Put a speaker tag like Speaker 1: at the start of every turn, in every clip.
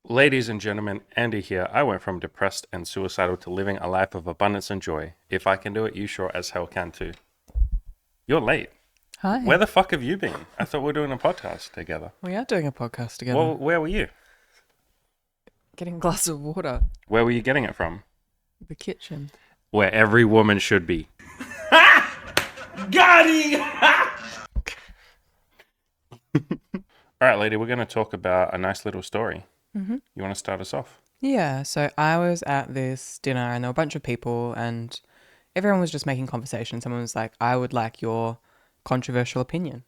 Speaker 1: Ladies and gentlemen, Andy here. I went from depressed and suicidal to living a life of abundance and joy. If I can do it, you sure as hell can too. You're late. Where
Speaker 2: Hi.
Speaker 1: the fuck have you been? I thought we were doing a podcast together.
Speaker 2: We are doing a podcast together.
Speaker 1: Well, where were you?
Speaker 2: Getting a glass of water.
Speaker 1: Where were you getting it from?
Speaker 2: The kitchen.
Speaker 1: Where every woman should be.
Speaker 3: Got him!
Speaker 1: All right, lady, we're going to talk about a nice little story.
Speaker 2: Mm-hmm.
Speaker 1: You want to start us off?
Speaker 2: Yeah, so I was at this dinner and there were a bunch of people and everyone was just making conversation. Someone was like, I would like your controversial opinion.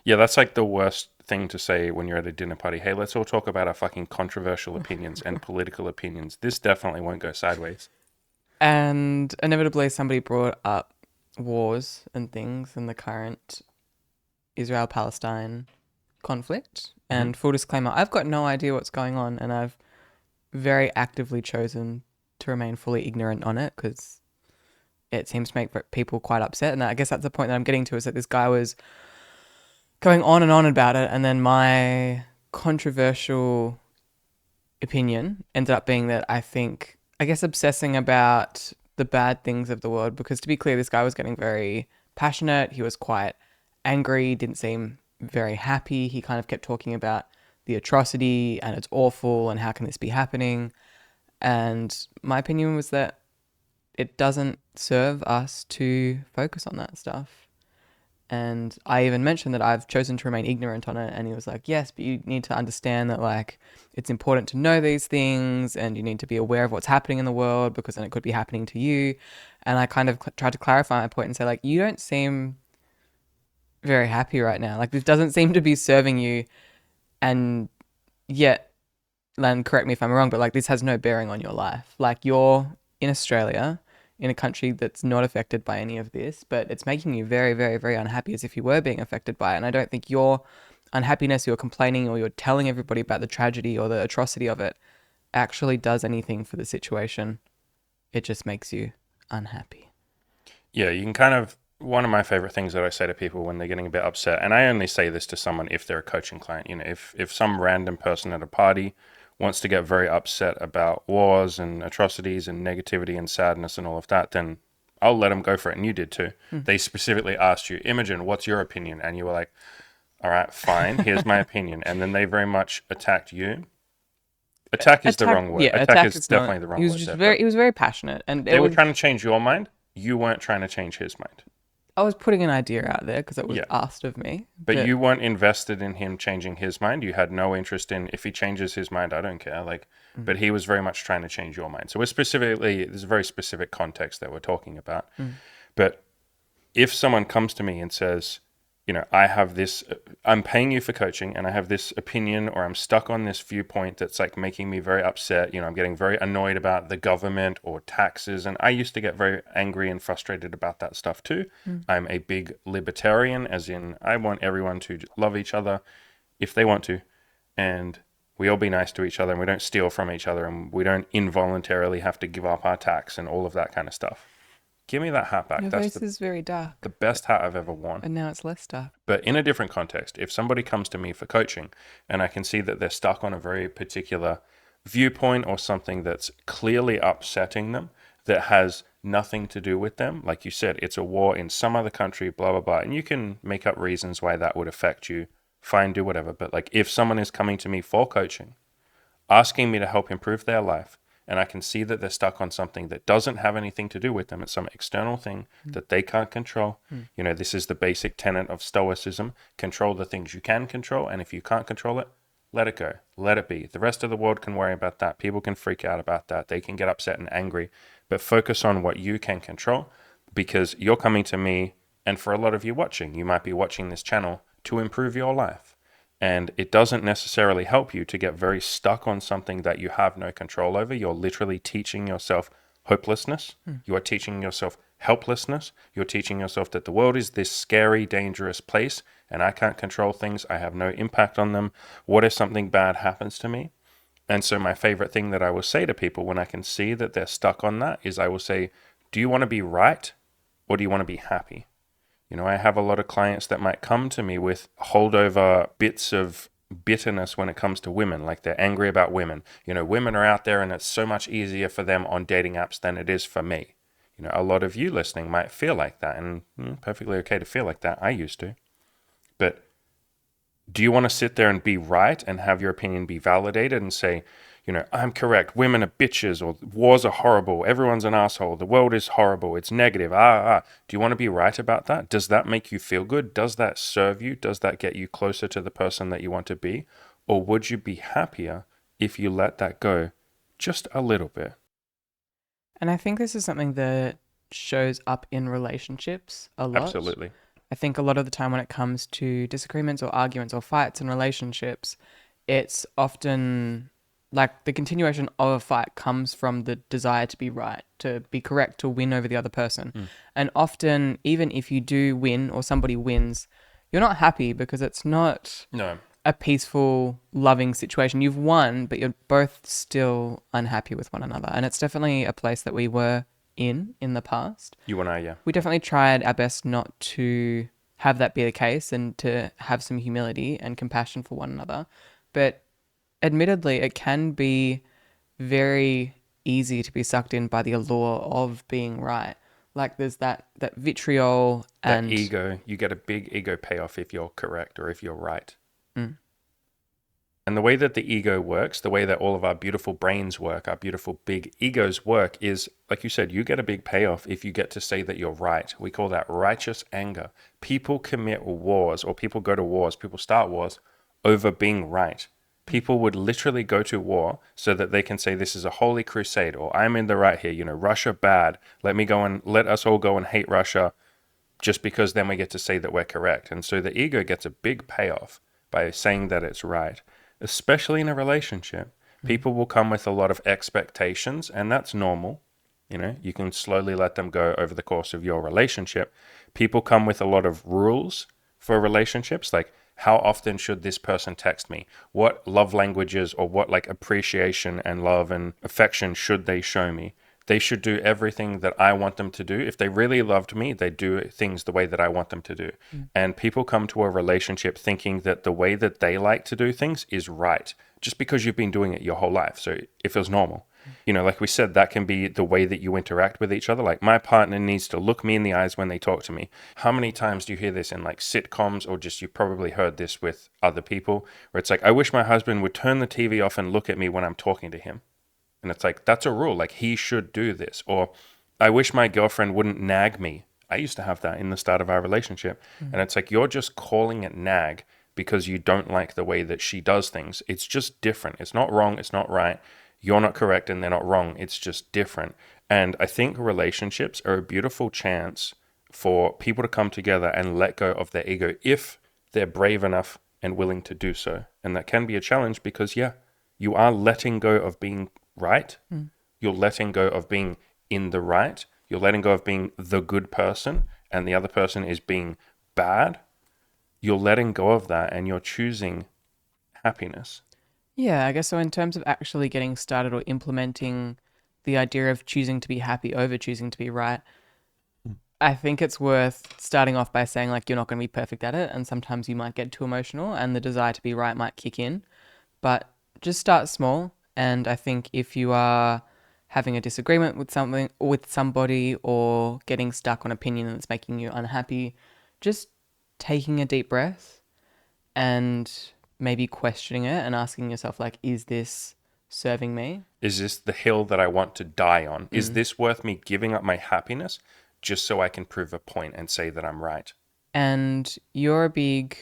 Speaker 1: Yeah, that's like the worst thing to say when you're at a dinner party. Hey, let's all talk about our fucking controversial opinions and political opinions. This definitely won't go sideways.
Speaker 2: And inevitably somebody brought up wars and things and the current Israel-Palestine conflict. And full disclaimer, I've got no idea what's going on and I've very actively chosen to remain fully ignorant on it because it seems to make people quite upset. And I guess that's the point that I'm getting to, is that this guy was going on and on about it. And then my controversial opinion ended up being that I guess obsessing about the bad things of the world, because to be clear, this guy was getting very passionate. He was quite angry, didn't seem very happy. He kind of kept talking about the atrocity and it's awful and how can this be happening. And my opinion was that it doesn't serve us to focus on that stuff. And I even mentioned that I've chosen to remain ignorant on it. And he was like, yes, but you need to understand that, like, it's important to know these things and you need to be aware of what's happening in the world because then it could be happening to you. And I kind of tried to clarify my point and say, like, you don't seem very happy right now. Like, this doesn't seem to be serving you. And yet, and correct me if I'm wrong, but like, this has no bearing on your life. Like, you're in Australia, in a country that's not affected by any of this, but it's making you very, very, very unhappy as if you were being affected by it. And I don't think your unhappiness, your complaining, or you're telling everybody about the tragedy or the atrocity of it actually does anything for the situation. It just makes you unhappy.
Speaker 1: Yeah, you can kind of, one of my favorite things that I say to people when they're getting a bit upset, and I only say this to someone if they're a coaching client, if some random person at a party wants to get very upset about wars and atrocities and negativity and sadness and all of that, then I'll let them go for it. And you did too. They specifically asked you, Imogen, what's your opinion? And you were like, all right, fine, here's my opinion. And then they very much attacked you. Attack is the wrong word.
Speaker 2: Yeah,
Speaker 1: Attack is
Speaker 2: is
Speaker 1: definitely
Speaker 2: not.
Speaker 1: the wrong
Speaker 2: He was
Speaker 1: word
Speaker 2: just
Speaker 1: there.
Speaker 2: very. He was very passionate, and
Speaker 1: They were trying to change your mind. You weren't trying to change his mind.
Speaker 2: I was putting an idea out there because it was
Speaker 1: Yeah.
Speaker 2: asked of me.
Speaker 1: But you weren't invested in him changing his mind. You had no interest in, if he changes his mind, I don't care. But he was very much trying to change your mind. So there's a very specific context that we're talking about. But if someone comes to me and says, I have this, I'm paying you for coaching and I have this opinion, or I'm stuck on this viewpoint that's like making me very upset. I'm getting very annoyed about the government or taxes. And I used to get very angry and frustrated about that stuff too. I'm a big libertarian, as in I want everyone to love each other if they want to. And we all be nice to each other and we don't steal from each other and we don't involuntarily have to give up our tax and all of that kind of stuff. Give me that hat back.
Speaker 2: Your
Speaker 1: That's
Speaker 2: voice is very dark,
Speaker 1: the best hat I've ever worn.
Speaker 2: and now it's less dark.
Speaker 1: But in a different context, if somebody comes to me for coaching and I can see that they're stuck on a very particular viewpoint or something that's clearly upsetting them, that has nothing to do with them, like you said, it's a war in some other country, blah, blah, blah, and you can make up reasons why that would affect you, fine, do whatever. But like, if someone is coming to me for coaching, asking me to help improve their life, and I can see that they're stuck on something that doesn't have anything to do with them, it's some external thing that they can't control. This is the basic tenet of Stoicism: control the things you can control, and if you can't control it, let it go, let it be. The rest of the world can worry about that. People can freak out about that. They can get upset and angry, but focus on what you can control, because you're coming to me, and for a lot of you watching, you might be watching this channel to improve your life. And it doesn't necessarily help you to get very stuck on something that you have no control over. You're literally teaching yourself hopelessness. You are teaching yourself helplessness. You're teaching yourself that the world is this scary, dangerous place and I can't control things. I have no impact on them. What if something bad happens to me? And so my favorite thing that I will say to people when I can see that they're stuck on that is I will say, do you want to be right or do you want to be happy? I have a lot of clients that might come to me with holdover bits of bitterness when it comes to women, like they're angry about women. Women are out there and it's so much easier for them on dating apps than it is for me. A lot of you listening might feel like that, and perfectly okay to feel like that. I used to. But do you want to sit there and be right and have your opinion be validated and say, I'm correct, women are bitches, or wars are horrible, everyone's an asshole, the world is horrible, it's negative, Do you want to be right about that? Does that make you feel good? Does that serve you? Does that get you closer to the person that you want to be? Or would you be happier if you let that go just a little bit?
Speaker 2: And I think this is something that shows up in relationships a lot.
Speaker 1: Absolutely.
Speaker 2: I think a lot of the time when it comes to disagreements or arguments or fights in relationships, it's often like the continuation of a fight comes from the desire to be right, to be correct, to win over the other person. And often, even if you do win or somebody wins, you're not happy because it's not
Speaker 1: No.
Speaker 2: a peaceful, loving situation. You've won, but you're both still unhappy with one another. And it's definitely a place that we were in the past.
Speaker 1: You and I, yeah.
Speaker 2: We definitely tried our best not to have that be the case and to have some humility and compassion for one another. But admittedly, it can be very easy to be sucked in by the allure of being right. Like there's that vitriol
Speaker 1: That
Speaker 2: and
Speaker 1: ego, you get a big ego payoff if you're correct or if you're right.
Speaker 2: Mm.
Speaker 1: And the way that the ego works, the way that all of our beautiful brains work, our beautiful big egos work is, like you said, you get a big payoff if you get to say that you're right. We call that righteous anger. People commit wars, or people go to wars, people start wars over being right. People would literally go to war so that they can say this is a holy crusade, or I'm in the right here, Russia bad. Let us all go and hate Russia, just because then we get to say that we're correct. And so the ego gets a big payoff by saying that it's right. Especially in a relationship, people will come with a lot of expectations, and that's normal. You can slowly let them go over the course of your relationship. People come with a lot of rules for relationships, like how often should this person text me? What love languages or what like appreciation and love and affection should they show me? They should do everything that I want them to do. If they really loved me, they do things the way that I want them to do. And people come to a relationship thinking that the way that they like to do things is right, just because you've been doing it your whole life. So it feels normal. Like we said, that can be the way that you interact with each other. Like my partner needs to look me in the eyes when they talk to me. How many times do you hear this in like sitcoms, or just you probably heard this with other people, where it's like, I wish my husband would turn the TV off and look at me when I'm talking to him. And it's like, that's a rule. Like, he should do this. Or, I wish my girlfriend wouldn't nag me. I used to have that in the start of our relationship. And it's like, you're just calling it nag because you don't like the way that she does things. It's just different. It's not wrong. It's not right. You're not correct and they're not wrong. It's just different. And I think relationships are a beautiful chance for people to come together and let go of their ego if they're brave enough and willing to do so. And that can be a challenge because, yeah, you are letting go of being right. You're letting go of being in the right. You're letting go of being the good person and the other person is being bad. You're letting go of that and you're choosing happiness.
Speaker 2: Yeah, I guess so. In terms of actually getting started or implementing the idea of choosing to be happy over choosing to be right, I think it's worth starting off by saying like you're not going to be perfect at it, and sometimes you might get too emotional and the desire to be right might kick in. But just start small, and I think if you are having a disagreement with somebody or getting stuck on opinion that's making you unhappy, just taking a deep breath and maybe questioning it and asking yourself like, is this serving me?
Speaker 1: Is this the hill that I want to die on? Is this worth me giving up my happiness just so I can prove a point and say that I'm right?
Speaker 2: And you're a big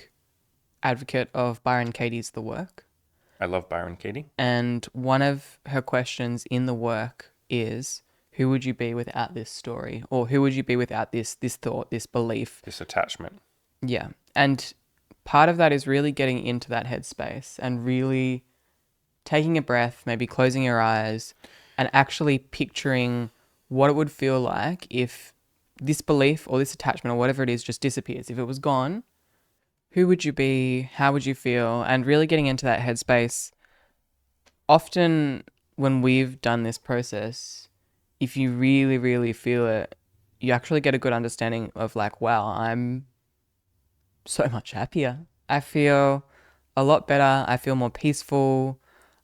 Speaker 2: advocate of Byron Katie's The Work.
Speaker 1: I love Byron Katie.
Speaker 2: And one of her questions in the work is, who would you be without this story? Or who would you be without this thought, this belief?
Speaker 1: This attachment.
Speaker 2: Yeah. And part of that is really getting into that headspace and really taking a breath, maybe closing your eyes and actually picturing what it would feel like if this belief or this attachment or whatever it is just disappears. If it was gone, who would you be? How would you feel? And really getting into that headspace. Often when we've done this process, if you really, really feel it, you actually get a good understanding of like, wow, I'm so much happier. I feel a lot better. I feel more peaceful.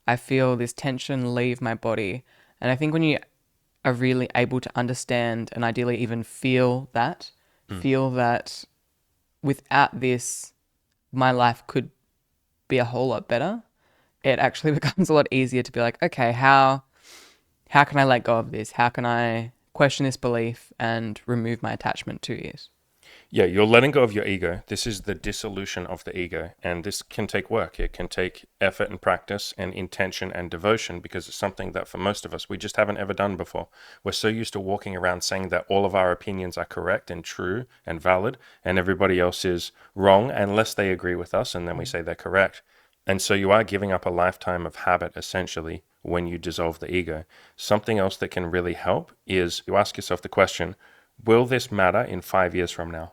Speaker 2: I feel this tension leave my body. And I think when you are really able to understand and ideally even feel that without this, my life could be a whole lot better, it actually becomes a lot easier to be like, okay, how can I let go of this? How can I question this belief and remove my attachment to it?
Speaker 1: Yeah, you're letting go of your ego. This is the dissolution of the ego. And this can take work. It can take effort and practice and intention and devotion because it's something that for most of us, we just haven't ever done before. We're so used to walking around saying that all of our opinions are correct and true and valid, and everybody else is wrong unless they agree with us, and then we say they're correct. And so you are giving up a lifetime of habit essentially when you dissolve the ego. Something else that can really help is you ask yourself the question, will this matter in 5 years from now?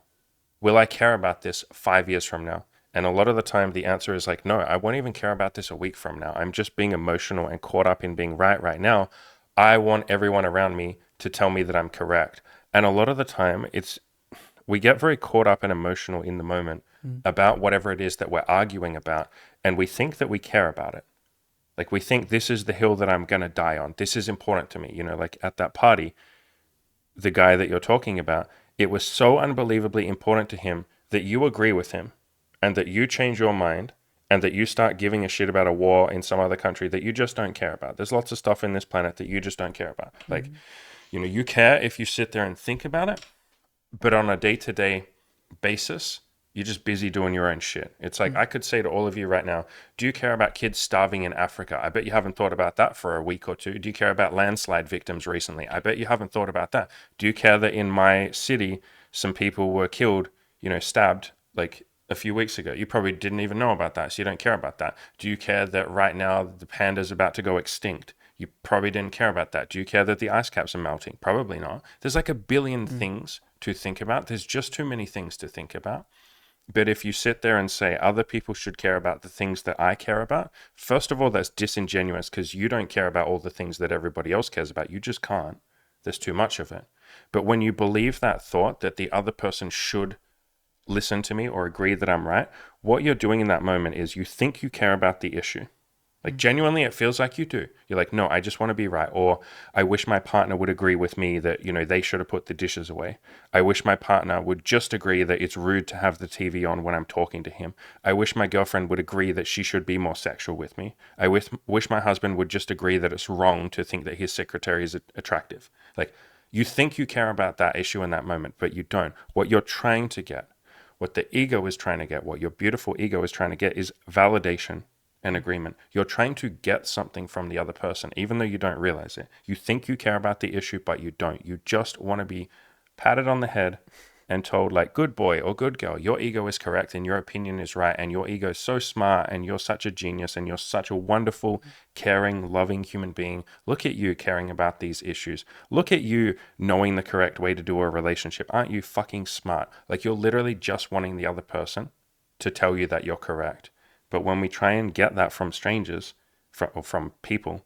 Speaker 1: Will I care about this 5 years from now? And a lot of the time, the answer is like, no, I won't even care about this a week from now. I'm just being emotional and caught up in being right now. I want everyone around me to tell me that I'm correct. And a lot of the time, we get very caught up and emotional in the moment about whatever it is that we're arguing about. And we think that we care about it. Like we think this is the hill that I'm going to die on. This is important to me. You know, like at that party, the guy that you're talking about, it was so unbelievably important to him that you agree with him and that you change your mind and that you start giving a shit about a war in some other country that you just don't care about. There's lots of stuff in this planet that you just don't care about. Like, you know, you care if you sit there and think about it, but on a day-to-day basis, you're just busy doing your own shit. It's like I could say to all of you right now, do you care about kids starving in Africa? I bet you haven't thought about that for a week or two. Do you care about landslide victims recently? I bet you haven't thought about that. Do you care that in my city, some people were killed, you know, stabbed like a few weeks ago? You probably didn't even know about that, so you don't care about that. Do you care that right now the panda's about to go extinct? You probably didn't care about that. Do you care that the ice caps are melting? Probably not. There's like a billion things to think about. There's just too many things to think about. But if you sit there and say other people should care about the things that I care about, first of all, that's disingenuous because you don't care about all the things that everybody else cares about. You just can't. There's too much of it. But when you believe that thought that the other person should listen to me or agree that I'm right, what you're doing in that moment is you think you care about the issue. Like genuinely, it feels like you do. You're like, no, I just want to be right. Or I wish my partner would agree with me that, you know, they should have put the dishes away. I wish my partner would just agree that it's rude to have the TV on when I'm talking to him. I wish my girlfriend would agree that she should be more sexual with me. I wish my husband would just agree that it's wrong to think that his secretary is attractive. Like you think you care about that issue in that moment, but you don't. What you're trying to get, what the ego is trying to get, what your beautiful ego is trying to get is validation and agreement. You're trying to get something from the other person, even though you don't realize it. You think you care about the issue, but you don't. You just want to be patted on the head and told like, good boy or good girl, your ego is correct and your opinion is right. And your ego is so smart and you're such a genius and you're such a wonderful, caring, loving human being. Look at you caring about these issues. Look at you knowing the correct way to do a relationship. Aren't you fucking smart? Like you're literally just wanting the other person to tell you that you're correct. But when we try and get that from strangers, from people,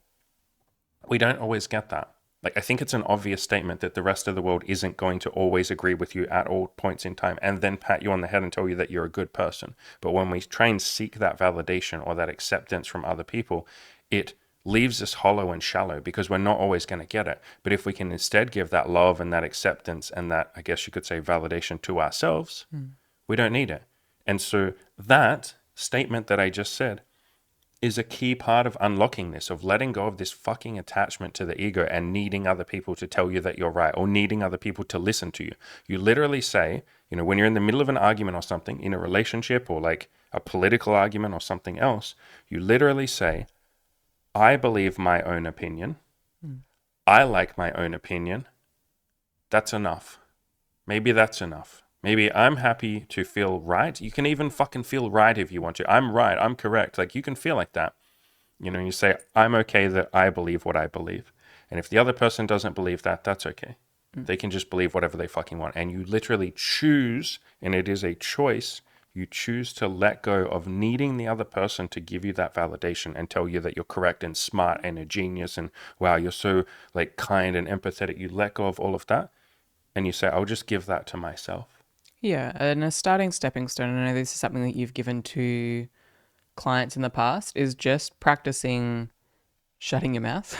Speaker 1: we don't always get that. Like, I think it's an obvious statement that the rest of the world isn't going to always agree with you at all points in time and then pat you on the head and tell you that you're a good person. But when we try and seek that validation or that acceptance from other people, it leaves us hollow and shallow because we're not always going to get it. But if we can instead give that love and that acceptance and that, I guess you could say, validation to ourselves, we don't need it. And so that statement that I just said is a key part of unlocking this, of letting go of this fucking attachment to the ego and needing other people to tell you that you're right or needing other people to listen to you. You literally say, you know, when you're in the middle of an argument or something, in a relationship or like a political argument or something else, you literally say, I believe my own opinion. I like my own opinion. That's enough. Maybe that's enough. Maybe I'm happy to feel right. You can even fucking feel right if you want to. I'm right. I'm correct. Like you can feel like that. You know, you say, I'm okay that I believe what I believe. And if the other person doesn't believe that, that's okay. They can just believe whatever they fucking want. And you literally choose, and it is a choice, you choose to let go of needing the other person to give you that validation and tell you that you're correct and smart and a genius and wow, you're so like kind and empathetic. You let go of all of that and you say, I'll just give that to myself.
Speaker 2: Yeah, and a starting stepping stone, and I know this is something that you've given to clients in the past is just practicing shutting your mouth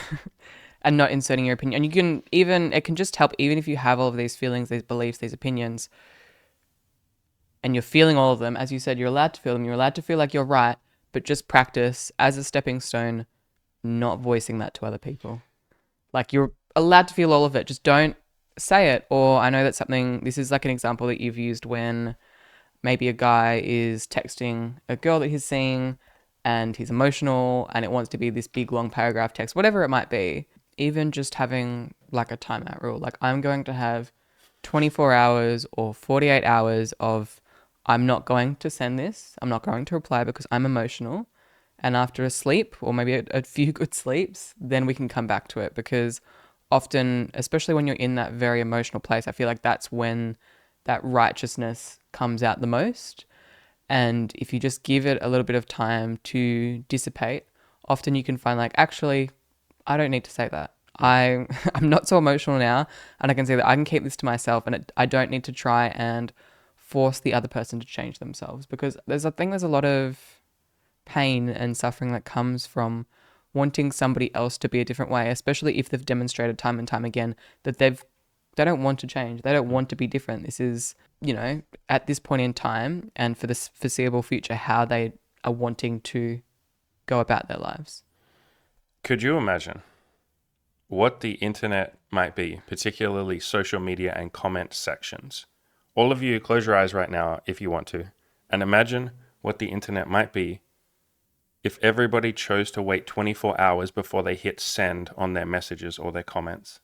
Speaker 2: and not inserting your opinion. And you can even, it can just help, even if you have all of these feelings, these beliefs, these opinions, and you're feeling all of them, as you said, you're allowed to feel them, you're allowed to feel like you're right, but just practice as a stepping stone, not voicing that to other people. Like, you're allowed to feel all of it, just don't say it. Or I know that something, this is like an example that you've used when maybe a guy is texting a girl that he's seeing and he's emotional and it wants to be this big long paragraph text, whatever it might be. Even just having like a timeout rule, like I'm going to have 24 hours or 48 hours of I'm not going to send this, I'm not going to reply because I'm emotional. And after a sleep or maybe a few good sleeps, then we can come back to it, because often, especially when you're in that very emotional place, I feel like that's when that righteousness comes out the most. And if you just give it a little bit of time to dissipate, often you can find like, actually, I don't need to say that. I'm not so emotional now, and I can say that I can keep this to myself, and I don't need to try and force the other person to change themselves, because there's a lot of pain and suffering that comes from wanting somebody else to be a different way, especially if they've demonstrated time and time again that they don't want to change. They don't want to be different. This is, at this point in time and for the foreseeable future, how they are wanting to go about their lives.
Speaker 1: Could you imagine what the internet might be, particularly social media and comment sections? All of you, close your eyes right now if you want to, and imagine what the internet might be if everybody chose to wait 24 hours before they hit send on their messages or their comments.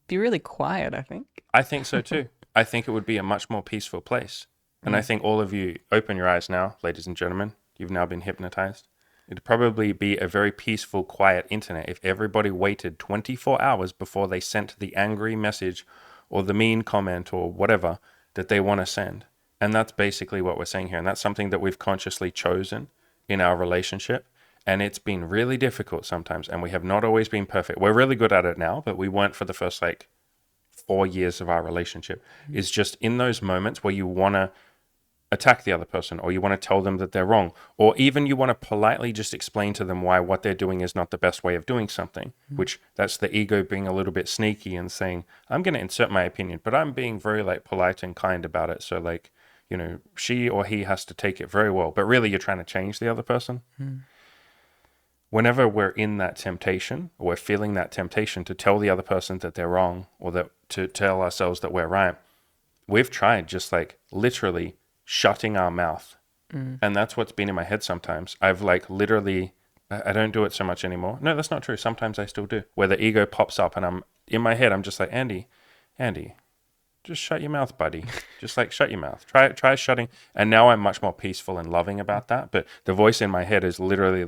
Speaker 2: Be really quiet, I think.
Speaker 1: I think so too. I think it would be a much more peaceful place. And I think all of you, open your eyes now, ladies and gentlemen. You've now been hypnotized. It'd probably be a very peaceful, quiet internet if everybody waited 24 hours before they sent the angry message or the mean comment or whatever that they want to send. And that's basically what we're saying here. And that's something that we've consciously chosen in our relationship. And it's been really difficult sometimes. And we have not always been perfect. We're really good at it now, but we weren't for the first 4 years of our relationship. Is just in those moments where you want to attack the other person, or you want to tell them that they're wrong, or even you want to politely just explain to them why what they're doing is not the best way of doing something, which that's the ego being a little bit sneaky and saying, I'm going to insert my opinion, but I'm being very polite and kind about it. So she or he has to take it very well, but really you're trying to change the other person. Whenever we're in that temptation, or we're feeling that temptation to tell the other person that they're wrong, or that to tell ourselves that we're right, we've tried just literally shutting our mouth. And that's what's been in my head sometimes. I've literally, I don't do it so much anymore. No, that's not true. Sometimes I still do. Where the ego pops up and I'm in my head, I'm just like, Andy, just shut your mouth, buddy. Just shut your mouth. Try shutting. And now I'm much more peaceful and loving about that. But the voice in my head is literally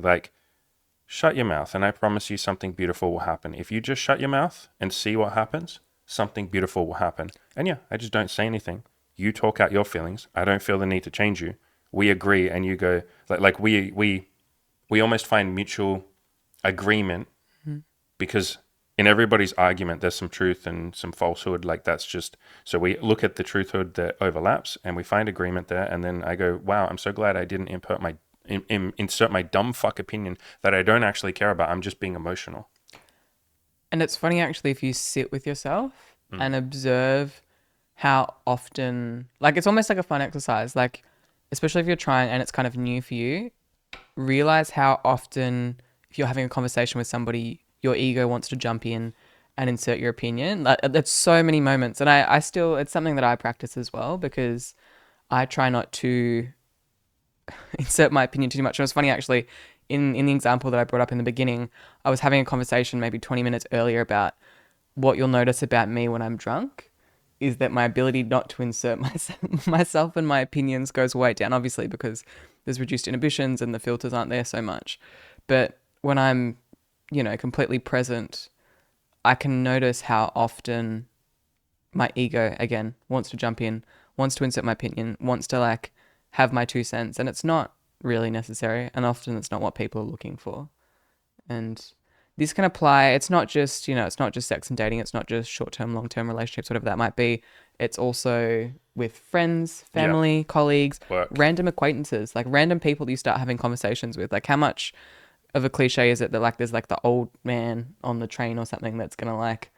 Speaker 1: shut your mouth, and I promise you something beautiful will happen. If you just shut your mouth and see what happens, something beautiful will happen. And yeah, I just don't say anything. You talk out your feelings. I don't feel the need to change you. We agree, and you go we almost find mutual agreement, because in everybody's argument there's some truth and some falsehood. That's just, so we look at the truthhood that overlaps and we find agreement there. And then I go, wow, I'm so glad I didn't insert my dumb fuck opinion that I don't actually care about. I'm just being emotional.
Speaker 2: And it's funny, actually, if you sit with yourself and observe how often, it's almost like a fun exercise, especially if you're trying and it's kind of new for you, realize how often, if you're having a conversation with somebody, your ego wants to jump in and insert your opinion. That's so many moments. And I still, it's something that I practice as well, because I try not to insert my opinion too much. And it was funny, actually, in the example that I brought up in the beginning, I was having a conversation maybe 20 minutes earlier about what you'll notice about me when I'm drunk is that my ability not to insert myself and my opinions goes way down, obviously, because there's reduced inhibitions and the filters aren't there so much. But when I'm, completely present, I can notice how often my ego, again, wants to jump in, wants to insert my opinion, wants to have my 2 cents. And it's not really necessary. And often it's not what people are looking for. And this can apply, it's not just, it's not just sex and dating. It's not just short-term, long-term relationships, whatever that might be. It's also with friends,
Speaker 1: Yeah.
Speaker 2: family, colleagues,
Speaker 1: Work.
Speaker 2: random acquaintances, like random people that you start having conversations with. Like how much of a cliche is it that like there's like the old man on the train or something that's gonna like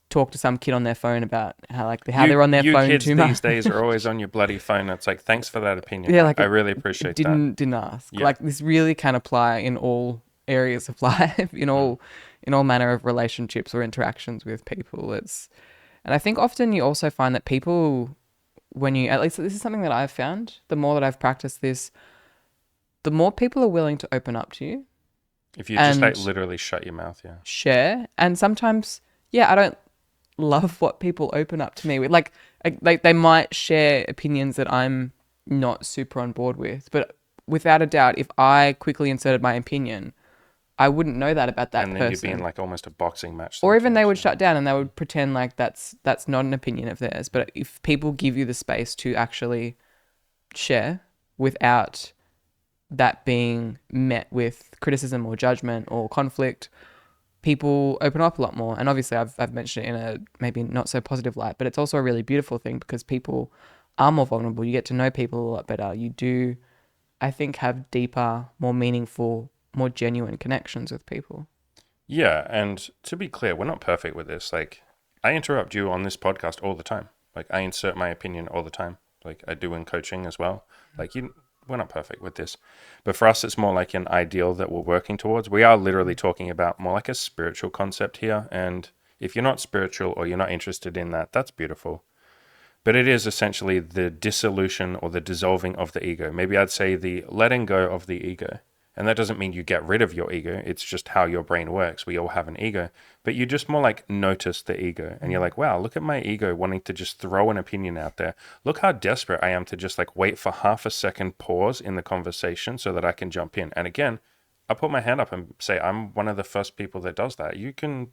Speaker 2: talk to some kid on their phone about how they're on their
Speaker 1: You
Speaker 2: phone
Speaker 1: kids
Speaker 2: too
Speaker 1: these
Speaker 2: much.
Speaker 1: days are always on your bloody phone. It's like, thanks for that opinion.
Speaker 2: Yeah, like
Speaker 1: I really appreciate that.
Speaker 2: didn't ask.
Speaker 1: Yeah.
Speaker 2: Like this really can apply in all areas of life, in all manner of relationships or interactions with people. And I think often you also find that people, when you, at least this is something that I've found, the more that I've practiced this, the more people are willing to open up to you
Speaker 1: If you just like
Speaker 2: and
Speaker 1: literally shut your mouth, yeah.
Speaker 2: share. And sometimes, yeah, I don't love what people open up to me with. Like they might share opinions that I'm not super on board with, but without a doubt, if I quickly inserted my opinion, I wouldn't know that about that
Speaker 1: And then
Speaker 2: person.
Speaker 1: you'd be in like almost a boxing match.
Speaker 2: Or even they would
Speaker 1: sometimes,
Speaker 2: shut down and they would pretend like that's not an opinion of theirs. But if people give you the space to actually share without that being met with criticism or judgment or conflict, people open up a lot more. And obviously I've mentioned it in a maybe not so positive light, but it's also a really beautiful thing because people are more vulnerable. You get to know people a lot better. You do, I think, have deeper, more meaningful, more genuine connections with people.
Speaker 1: Yeah, and to be clear, we're not perfect with this. Like, I interrupt you on this podcast all the time. Like, I insert my opinion all the time. Like, I do in coaching as well. Like, we're not perfect with this. But for us, it's more like an ideal that we're working towards. We are literally talking about more like a spiritual concept here. And if you're not spiritual or you're not interested in that, that's beautiful. But it is essentially the dissolution or the dissolving of the ego. Maybe I'd say the letting go of the ego. And that doesn't mean you get rid of your ego. It's just how your brain works. We all have an ego. But you just more like notice the ego. And you're like, wow, look at my ego wanting to just throw an opinion out there. Look how desperate I am to just like wait for half a second pause in the conversation so that I can jump in. And again, I put my hand up and say, I'm one of the first people that does that.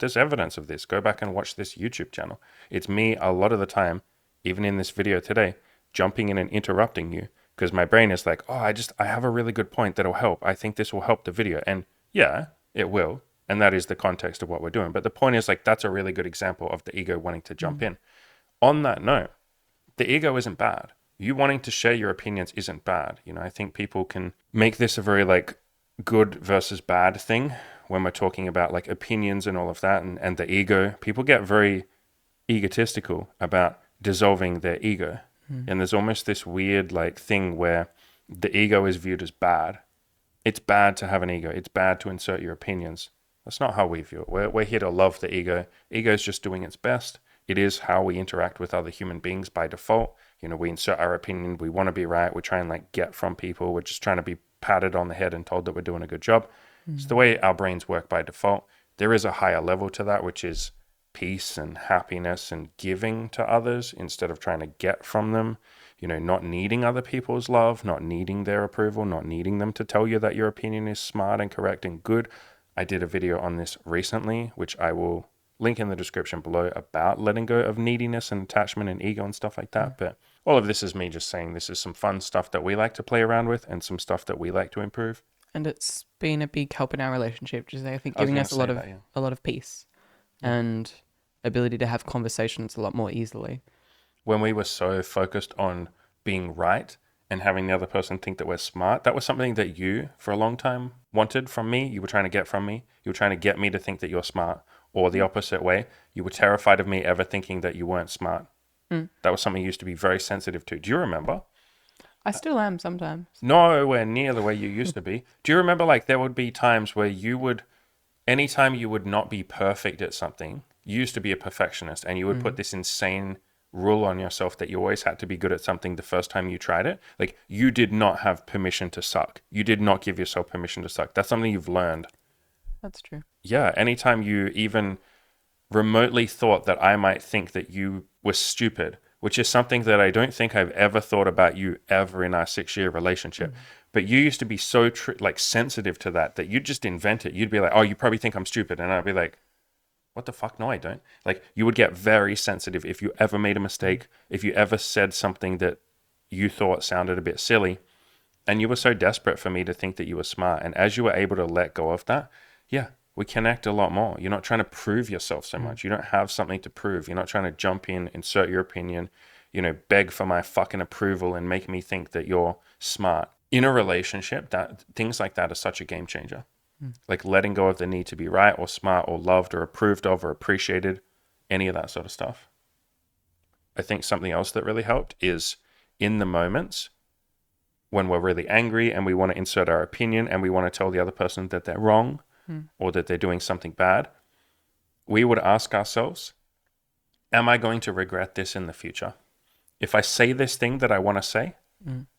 Speaker 1: There's evidence of this. Go back and watch this YouTube channel. It's me a lot of the time, even in this video today, jumping in and interrupting you. Because my brain is like, oh, I have a really good point that'll help. I think this will help the video. And yeah, it will. And that is the context of what we're doing. But the point is like, that's a really good example of the ego wanting to jump in. On that note, the ego isn't bad. You wanting to share your opinions isn't bad. I think people can make this a very like good versus bad thing when we're talking about like opinions and all of that and the ego. People get very egotistical about dissolving their ego. And there's almost this weird like thing where the ego is viewed as bad. It's bad to have an ego. It's bad to insert your opinions. That's not how we view it. We're here to love the ego. Ego is just doing its best. It is how we interact with other human beings by default. We insert our opinion. We want to be right. We try and like get from people. We're just trying to be patted on the head and told that we're doing a good job. It's the way our brains work by default. There is a higher level to that, which is peace and happiness and giving to others instead of trying to get from them, not needing other people's love, not needing their approval, not needing them to tell you that your opinion is smart and correct and good. I did a video on this recently, which I will link in the description below, about letting go of neediness and attachment and ego and stuff like that. But all of this is me just saying this is some fun stuff that we like to play around with and some stuff that we like to improve.
Speaker 2: And it's been a big help in our relationship, just I think giving us a lot of peace and ability to have conversations a lot more easily.
Speaker 1: When we were so focused on being right and having the other person think that we're smart, that was something that you, for a long time, wanted from me. You were trying to get from me. You were trying to get me to think that you're smart. Or the opposite way, you were terrified of me ever thinking that you weren't smart. That was something you used to be very sensitive to. Do you remember?
Speaker 2: I still am sometimes.
Speaker 1: Nowhere near the way you used to be. Do you remember like there would be times where anytime you would not be perfect at something, you used to be a perfectionist and you would put this insane rule on yourself that you always had to be good at something the first time you tried it. Like you did not have permission to suck. You did not give yourself permission to suck. That's something you've learned.
Speaker 2: That's true.
Speaker 1: Yeah. Anytime you even remotely thought that I might think that you were stupid, which is something that I don't think I've ever thought about you ever in our 6-year relationship. But you used to be so sensitive to that you'd just invent it. You'd be like, oh, you probably think I'm stupid. And I'd be like, what the fuck? No, I don't. Like you would get very sensitive if you ever made a mistake, if you ever said something that you thought sounded a bit silly. And you were so desperate for me to think that you were smart. And as you were able to let go of that, yeah, we connect a lot more. You're not trying to prove yourself so much. You don't have something to prove. You're not trying to jump in, insert your opinion, beg for my fucking approval and make me think that you're smart. In a relationship, that things like that are such a game changer. Like letting go of the need to be right or smart or loved or approved of or appreciated, any of that sort of stuff. I think something else that really helped is in the moments when we're really angry and we want to insert our opinion and we want to tell the other person that they're wrong or that they're doing something bad, we would ask ourselves, am I going to regret this in the future? If I say this thing that I want to say,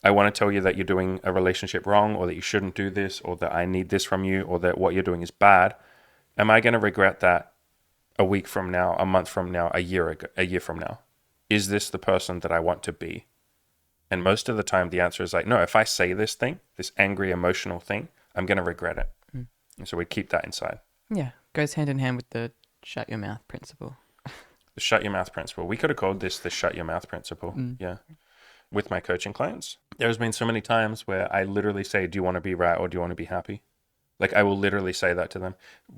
Speaker 1: I want to tell you that you're doing a relationship wrong or that you shouldn't do this or that I need this from you or that what you're doing is bad. Am I going to regret that a week from now, a month from now, a year from now? Is this the person that I want to be? And most of the time the answer is like, no, if I say this thing, this angry, emotional thing, I'm going to regret it. And so we keep that inside.
Speaker 2: Yeah. Goes hand in hand with the shut your mouth principle.
Speaker 1: The shut your mouth principle. We could have called this the shut your mouth principle. Yeah. With my coaching clients, there's been so many times where I literally say, do you want to be right or do you want to be happy? Like I will literally say that to them.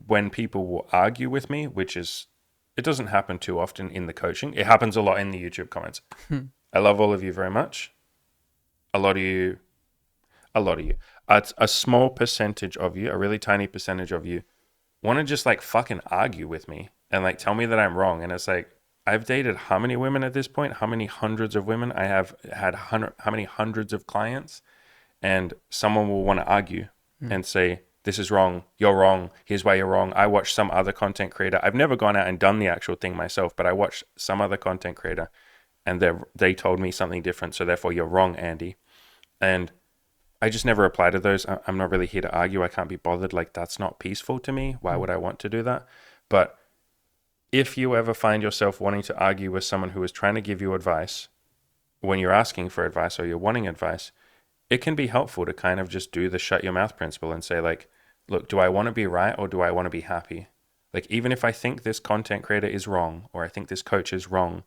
Speaker 1: When people will argue with me, it doesn't happen too often in the coaching. It happens a lot in the YouTube comments. I love all of you very much. A lot of you. A small percentage of you, a really tiny percentage of you, want to just like fucking argue with me and like tell me that I'm wrong. And it's like, I've dated how many women at this point? How many hundreds of women? I have had how many hundreds of clients? And someone will want to argue and say, this is wrong. You're wrong. Here's why you're wrong. I watched some other content creator. I've never gone out and done the actual thing myself, but I watched some other content creator and they told me something different. So therefore you're wrong, Andy. And I just never reply to those. I'm not really here to argue. I can't be bothered. Like that's not peaceful to me. Why would I want to do that? But if you ever find yourself wanting to argue with someone who is trying to give you advice when you're asking for advice or you're wanting advice, it can be helpful to kind of just do the shut your mouth principle and say like, look, do I want to be right or do I want to be happy? Like, even if I think this content creator is wrong or I think this coach is wrong,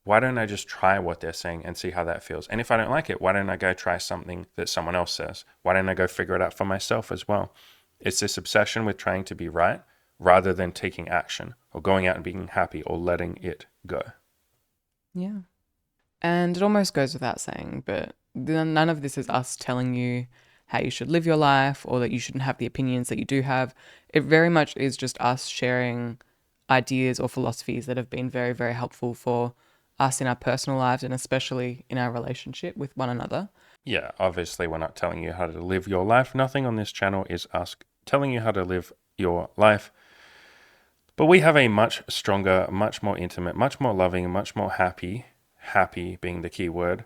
Speaker 1: why don't I just try what they're saying and see how that feels? And if I don't like it, why don't I go try something that someone else says? Why don't I go figure it out for myself as well? It's this obsession with trying to be right rather than taking action or going out and being happy or letting it go.
Speaker 2: Yeah. And it almost goes without saying, but none of this is us telling you how you should live your life or that you shouldn't have the opinions that you do have. It very much is just us sharing ideas or philosophies that have been very, very helpful for us in our personal lives and especially in our relationship with one another.
Speaker 1: Yeah, obviously we're not telling you how to live your life. Nothing on this channel is us telling you how to live your life. But we have a much stronger, much more intimate, much more loving, much more happy being the key word,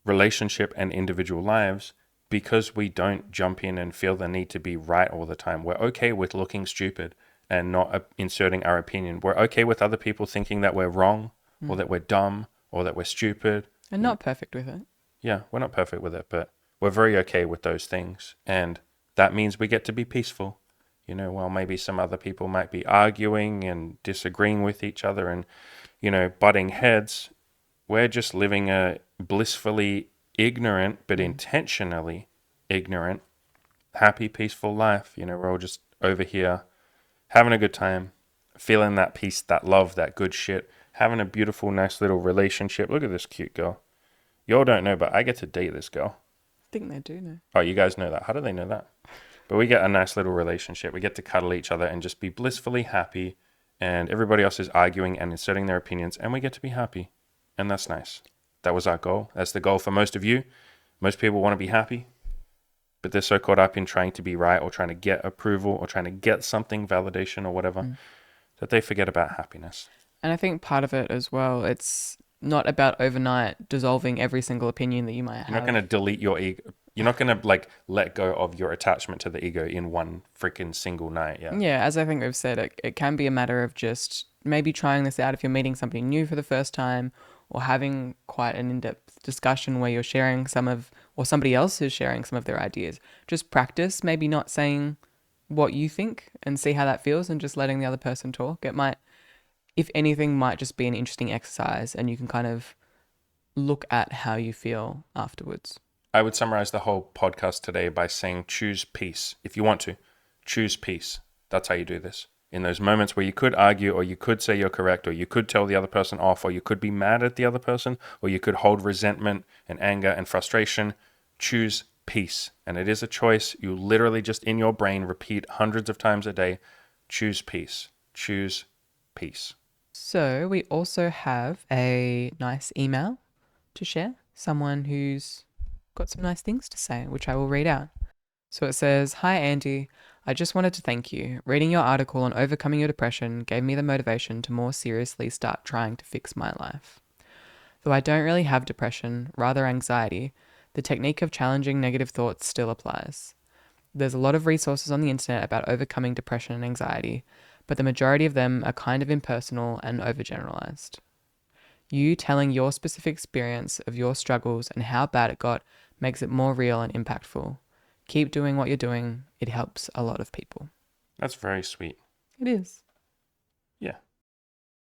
Speaker 1: relationship and individual lives because we don't jump in and feel the need to be right all the time. We're okay with looking stupid and not inserting our opinion. We're okay with other people thinking that we're wrong or that we're dumb or that we're stupid.
Speaker 2: And not perfect with it.
Speaker 1: Yeah, we're not perfect with it, but we're very okay with those things. And that means we get to be peaceful. While maybe some other people might be arguing and disagreeing with each other and, butting heads, we're just living a blissfully ignorant, but intentionally ignorant, happy, peaceful life. We're all just over here having a good time, feeling that peace, that love, that good shit, having a beautiful, nice little relationship. Look at this cute girl. Y'all don't know, but I get to date this girl.
Speaker 2: I think they do know.
Speaker 1: Oh, you guys know that. How do they know that? But we get a nice little relationship. We get to cuddle each other and just be blissfully happy. And everybody else is arguing and inserting their opinions. And we get to be happy. And that's nice. That was our goal. That's the goal for most of you. Most people want to be happy. But they're so caught up in trying to be right or trying to get approval or trying to get something, validation or whatever, that they forget about happiness.
Speaker 2: And I think part of it as well, it's not about overnight dissolving every single opinion that you might have.
Speaker 1: You're not going to delete your ego. You're not going to let go of your attachment to the ego in one freaking single night. Yeah.
Speaker 2: Yeah. As I think we've said, it can be a matter of just maybe trying this out if you're meeting somebody new for the first time or having quite an in-depth discussion where you're sharing or somebody else is sharing some of their ideas. Just practice, maybe not saying what you think and see how that feels and just letting the other person talk. It might, if anything, might just be an interesting exercise and you can kind of look at how you feel afterwards.
Speaker 1: I would summarize the whole podcast today by saying choose peace. If you want to, choose peace. That's how you do this. In those moments where you could argue, or you could say you're correct, or you could tell the other person off, or you could be mad at the other person, or you could hold resentment and anger and frustration, choose peace. And it is a choice. You literally just in your brain repeat hundreds of times a day, choose peace, choose peace.
Speaker 2: So we also have a nice email to share. Someone who's got some nice things to say, which I will read out. So it says, "Hi Andy, I just wanted to thank you. Reading your article on overcoming your depression gave me the motivation to more seriously start trying to fix my life. Though I don't really have depression, rather anxiety, the technique of challenging negative thoughts still applies. There's a lot of resources on the internet about overcoming depression and anxiety, but the majority of them are kind of impersonal and overgeneralized. You telling your specific experience of your struggles and how bad it got makes it more real and impactful. Keep doing what you're doing. It helps a lot of people."
Speaker 1: That's very sweet.
Speaker 2: It is.
Speaker 1: Yeah.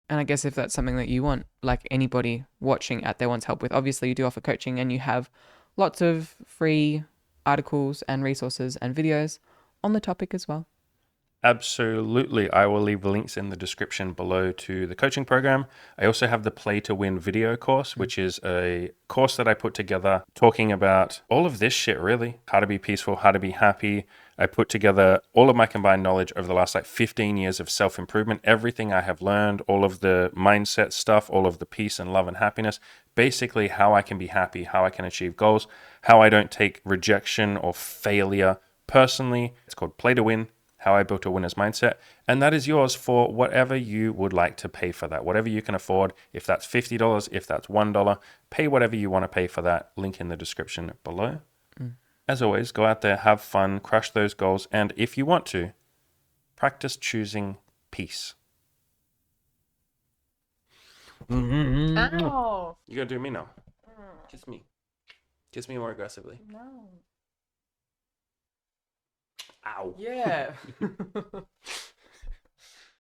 Speaker 2: And I guess if that's something that you want, like anybody watching out there wants help with, obviously you do offer coaching and you have lots of free articles and resources and videos on the topic as well.
Speaker 1: Absolutely. I will leave links in the description below to the coaching program. I also have the Play to Win video course, which is a course that I put together talking about all of this shit, really. How to be peaceful, how to be happy. I put together all of my combined knowledge over the last 15 years of self-improvement, everything I have learned, all of the mindset stuff, all of the peace and love and happiness, basically how I can be happy, how I can achieve goals, how I don't take rejection or failure personally. It's called Play to Win. How I Built a Winner's Mindset. And that is yours for whatever you would like to pay for that, whatever you can afford. If that's $50, if that's $1, pay whatever you want to pay for that. Link in the description below. As always, go out there, have fun, crush those goals. And if you want to, practice choosing peace.
Speaker 2: Ow.
Speaker 1: You gotta do me now. Kiss me. Kiss me more aggressively.
Speaker 2: No.
Speaker 1: Ow.
Speaker 2: Yeah.